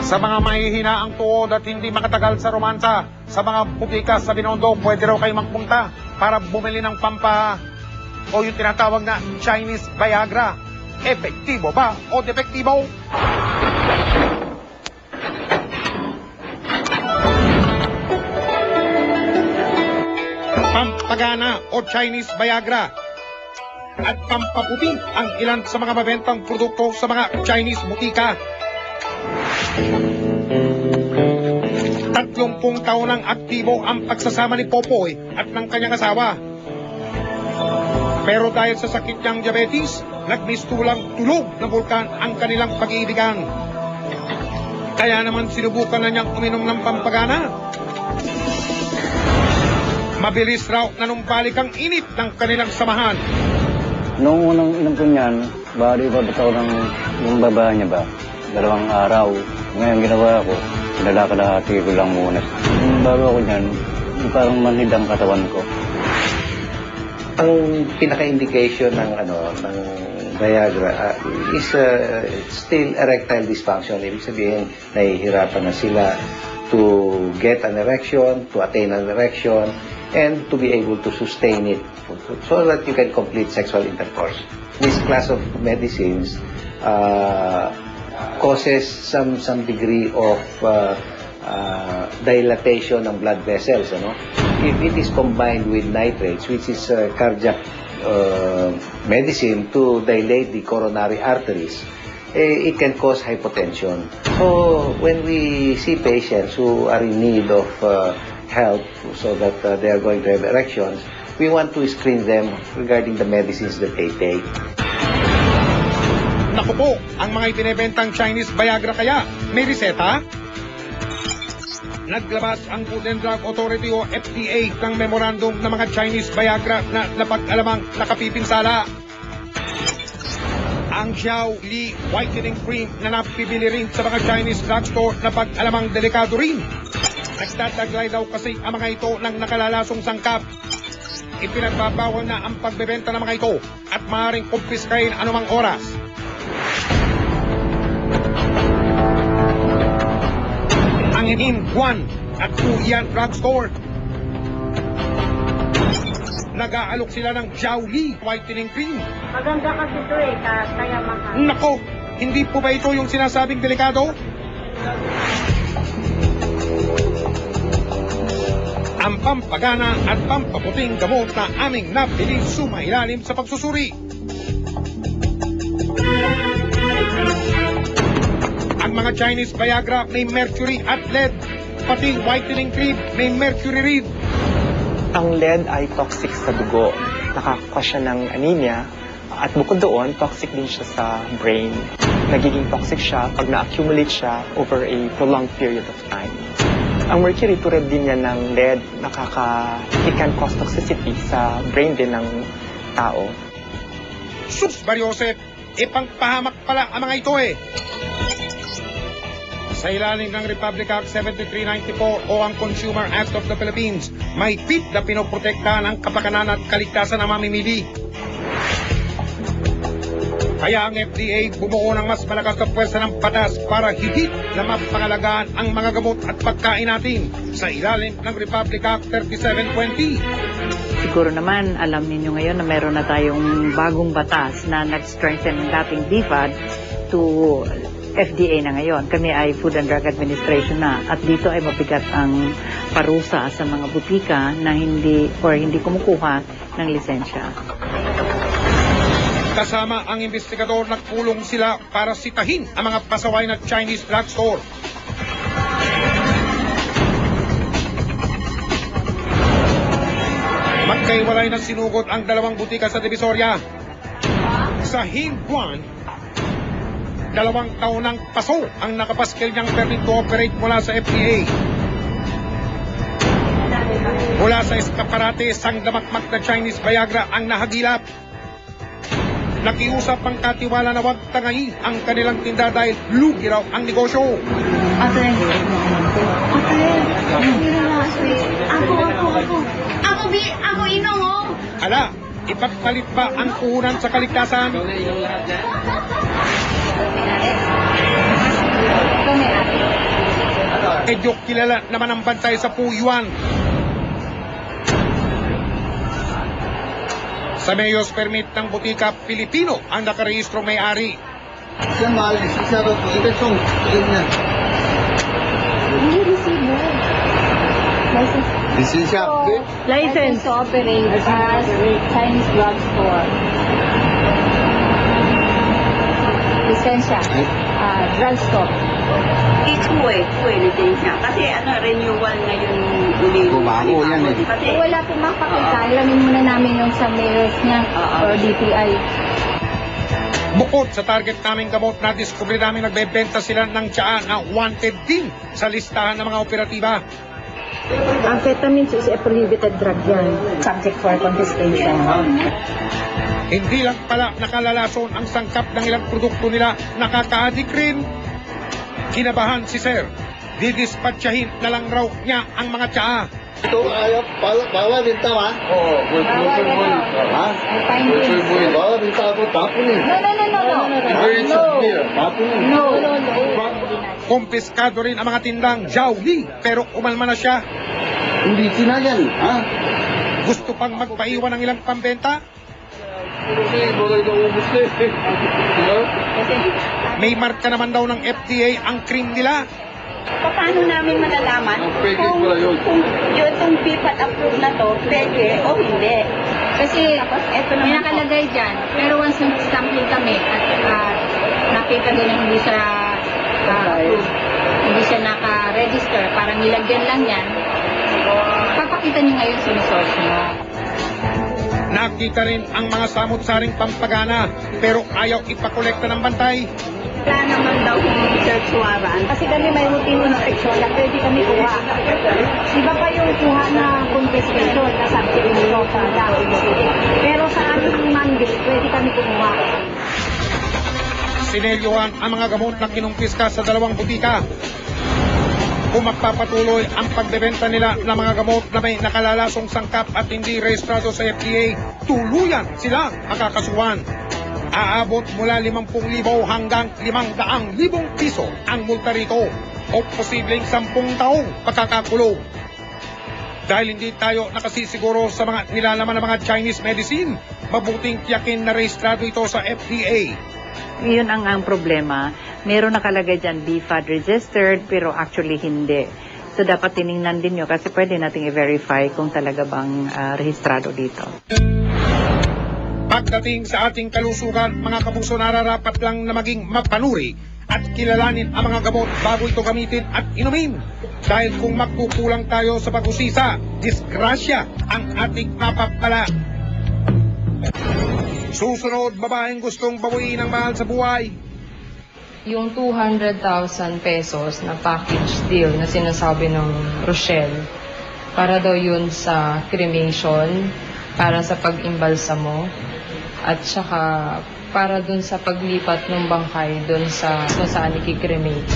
Sa mga mahihinaang tuod at hindi makatagal sa romansa, sa mga butika sa Binondo, pwede raw kayo magpunta para bumili ng pampa o yung tinatawag na Chinese Viagra. Epektibo ba o depektibo? Pampagana o Chinese Viagra at pampaputi ang ilan sa mga mabentang produkto sa mga Chinese butika. 30 taon ng aktibo ang pagsasama ni Popoy at ng kanyang asawa. Pero dahil sa sakit niyang diabetes, nagmistulang tulog ng bulkan ang kanilang pag-iibigan. Kaya naman sinubukan na niyang uminom ng pampagana. Mabilis raw nanumbalik ang init ng kanilang samahan. Noong unang inom ko niyan, bali ba bitaw ng yung babae niya ba? 2 araw. Ngayon ginawa ko, nalakad-hati ko lang muna. Yung bago ako niyan, parang manhid ang katawan ko. Ang pinaka-indication ng Viagra is still erectile dysfunction. Ibig sabihin, nahihirapan na sila to get an erection, to attain an erection, and to be able to sustain it so that you can complete sexual intercourse. This class of medicines causes some degree of dilatation ng blood vessels. If it is combined with nitrates, which is cardiac medicine to dilate the coronary arteries, it can cause hypotension. So when we see patients who are in need of help so that they are going to have erections, we want to screen them regarding the medicines that they take. Naku po, ang mga ibinebentang Chinese Viagra kaya may reseta? Naglabas ang Food and Drug Authority o FDA ng memorandum ng mga Chinese Viagra na napag-alamang nakapipinsala. Ang Xiao Li Whitening Cream na napibili rin sa mga Chinese drugstore na pag-alamang delikado rin. Nagtataglay daw kasi ang mga ito ng nakalalasong sangkap. Ipinagbabawal na ang pagbebenta ng mga ito at maaaring kumpiskahin anumang oras. Ang Him Guan at Fuyan Drugstore. Nag-aalok sila ng Xiao Li Whitening Cream. Maganda kasi ito kaya mahal. Nako, hindi po ba ito yung sinasabing delikado? Ang pampagana at pampaputing gamot na aming nabili sumailalim sa pagsusuri. Ang mga Chinese Viagra may mercury at lead, pati whitening cream may mercury rin. Ang lead ay toxic sa dugo. Nakakakos siya ng anemia at bukod doon, toxic din siya sa brain. Nagiging toxic siya pag na-accumulate siya over a prolonged period of time. Ang mercury, tulad din yan ng lead, it can cause toxicity sa brain din ng tao. Sus, Mariosep, ipangpahamak pala ang mga ito eh. Sa ilalim ng Republic Act 7394 o ang Consumer Act of the Philippines, may tip na pinoprotektahan ang kapakanan at kaligtasan ng mamimili. Kaya ang FDA bumuo ng mas malakas na pwersa ng batas para higit na mapangalagaan ang mga gamot at pagkain natin sa ilalim ng Republic Act 3720. Siguro naman, alam ninyo ngayon na meron na tayong bagong batas na nag-strengthen ng dating DFAD to FDA na ngayon. Kami ay Food and Drug Administration na at dito ay mabigat ang parusa sa mga butika na hindi kumukuha ng lisensya. Kasama ang investigador, nagpulong sila para sitahin ang mga pasaway na Chinese drugstore. Magkaiwalay na sinugod ang 2 butika sa Divisoria. Sa Hingguan, 2 taon ng paso ang nakapaskel niyang permit to operate mula sa FDA. Mula sa eskaparate, sangdamakmak na Chinese Viagra ang nahagilap. Nakiusap ang katiwala na wag tangayin ang kanilang tinda dahil lugi raw ang negosyo. Ate, ako inom. Ala, ipagpalit ba ang puhunan sa kaligtasan? may-ari. Medyo kilala naman ang bantay sa Puyuan. Sa Mayor's Permit ng Butika Pilipino ang nakarehistro may-ari. Siya mahal, siya ba po? Ito itong niya. Hindi resibo. License. Lisensya. License to operate as Chinese drugstore. Lisensya. Drugstore. lisensya. Kasi renewal ngayon uli. Bago yan eh. Kasi Wala pong makakita. Alamin muna namin yung sa mayors niya or DTI. Bukod sa target naming gamot na discovery namin nagbebenta sila ng tsaa na wanted din sa listahan ng mga operatiba. Amphetamines is a prohibited drug yan. Subject for confiscation. Hindi lang pala nakalalason ang sangkap ng ilang produkto nila, nakaka-addict rin. Kinabahan si Sir. Didispatchahin na lang raw niya ang mga tsaa. Ito, ayaw, bawal din tama? Oo, Bawal yan. Ha? I find it. Bawal din tama, tapon eh. No. Tapon eh. No. Kumpiskado rin ang mga tindang Jowli, pero umalma na siya. Hindi sinayan, ha? Gusto pang magpaiwan ng ilang pambenta? Kasi bagay na ubus na eh. May marka naman daw ng FDA ang cream nila. paano namin malalaman Ang peke pala yun. kung yung PIPAT approved na to, peke o hindi? Kasi Ito may naman po. nakalagay dyan. Pero once nag-sampling kami at nakita din na hindi siya approved, hindi siya naka-register, parang nilagyan lang yan, papakita niyo ngayon sinisource niyo. Nakita rin ang mga samot-saring pampagana, pero ayaw ipakolekta ng bantay. Wala naman daw yung search warrant. Kasi kami may routine inspection na pwede kami kuha. Iba pa yung kuha na confiscation na subject to sa pero sa aming mandate, pwede kami kumuha. Sinelyohan ang mga gamot na kinumpiska sa dalawang butika. Kung magpapatuloy ang pagbebenta nila ng mga gamot na may nakalalasong sangkap at hindi rehistrado sa FDA, tuluyan sila makakasuhan. Aabot mula 50,000 hanggang 500,000 piso ang multa rito o posibleng 10 taong pagkakakulong. Dahil hindi tayo nakasisiguro sa mga nilalaman ng mga Chinese medicine, mabuting tiyakin na rehistrado ito sa FDA. Yun ang problema. Meron nakalagay dyan BFAD registered pero actually hindi. So dapat tiningnan din nyo kasi pwede nating i-verify kung talaga bang rehistrado dito. Pagdating sa ating kalusugan, mga kapuso, nararapat lang na maging mapanuri at kilalanin ang mga gamot bago ito gamitin at inumin. Dahil kung magkukulang tayo sa pag-usisa, disgrasya ang ating mapapala. Susunod, babaeng gustong bawiin ang mahal sa buhay. Yung 200,000 pesos na package deal na sinasabi ng Rochelle, para daw yun sa cremation, para sa pag-imbalsamo, at saka para dun sa paglipat ng bangkay dun sa kung saan ikikremate.